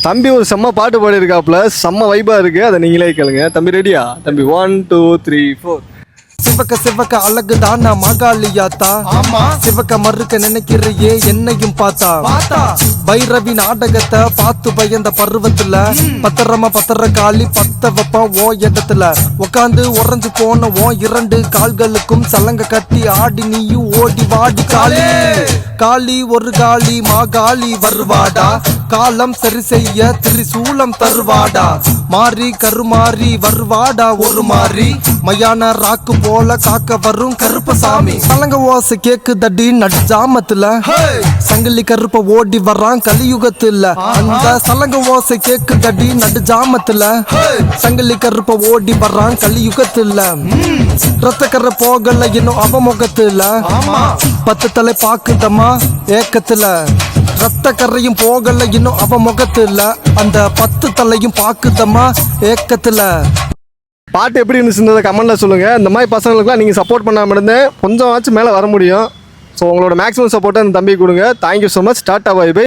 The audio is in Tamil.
தம்பி ஒரு செம்ம பாட்டு பாடி இருக்காப்புல, செம்ம வைபா இருக்கு. அதை நீங்களே கேளுங்க. தம்பி ரெடியா? தம்பி 1 2 3 4. சிவக்க சிவக்க அழகுதான் நான் மாகாளியாத்தா. ஆமா சிவக்க மறுக்க நினைக்கிறையே என்னையும் பார்த்தா. பைரவி நாடகத்தை பார்த்து பயந்த பருவத்துல பத்திர காலி பத்த வைப்பான் ஓ இடத்துல. உக்காந்து உறைஞ்சு போன ஓ 2 கால்களுக்கும் சலங்க கட்டி ஆடி நீயும் ஓடி வாடி காளி. காளி ஒரு காளி மாகாளி வருவாடா. காலம் சரி செய்ய திரிசூலம் தருவாடா. மாறி கருமாறி வருவாடா ஒரு மாறி. மயான ராக்கு போல காக்க வரும் கருப்பசாமி. சலங்க ஓசை கேக்குதடி நடு ஜாமத்துல. சங்கிலி கருப்ப ஓடி வர்றான் கலியுகத்துல. அந்த சலங்க ஓசை கேக்குதடி நடு ஜாமத்துல. சங்கிலி கருப்ப ஓடி வர்றான் கலியுகத்துல. ரத்தக்கரை போகல இன்னும் அவமுகத்துல. 10 தலை பாக்குதமா ஏக்கத்துல. ரத்த கரையும் போகல இன்னும் அவ முகத்துல. அந்த 10 தலையும் பாக்குதமா ஏக்கத்துல. பாட்டு எப்படி இருந்துச்சுன்றதை கமெண்ட்ல சொல்லுங்க. இந்த மாதிரி பசங்களுக்குலாம் நீங்கள் சப்போர்ட் பண்ணாமல் இருந்தேன் கொஞ்சம் ஆச்சு மேலே வர முடியும். ஸோ உங்களோட மேக்ஸிமம் சப்போர்ட்டை அந்த தம்பி கொடுங்க. Thank you so much. Tata bye by.